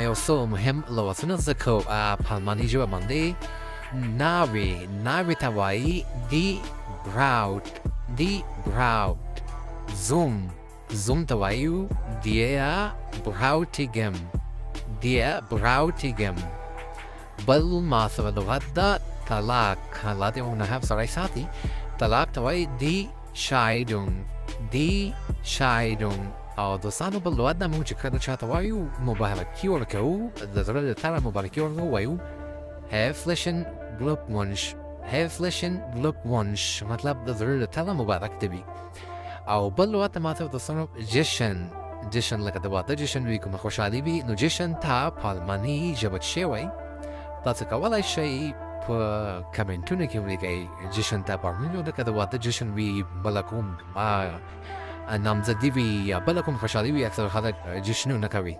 یو څه مهم لغتونه زده کوو په الماني ژبه باندې. ناوې ته وایي دی براوت. زوم ته وایو dir Bräutigam. بل معصبه لغت ده طلاق. حالات منحب سړی ساتي. طلاق ته وایي دی Scheidung. او دوستانو بل لغت ده موږ چې کله چاته وایو مبارکي ورکوو، د زړه له تله مبارکي ورکوو، وایو herzlichen Glückwunsch، مطلب د زړه له تله مبارک ته وي. او بل لغت ته ماته دوستانو جشن لکه د واده جشن وي، کومه خوشحالي وي، نو جشن ته په الماني ژبه چې وایي تاسو کولی شئ په کمنټونو کې ولیکئ جشن ته په الماني لکه د واده جشن وي، بله کوم نامزدي وي یا بله کوم خوشحالي وي، اکثر خلک جشنونه کوي.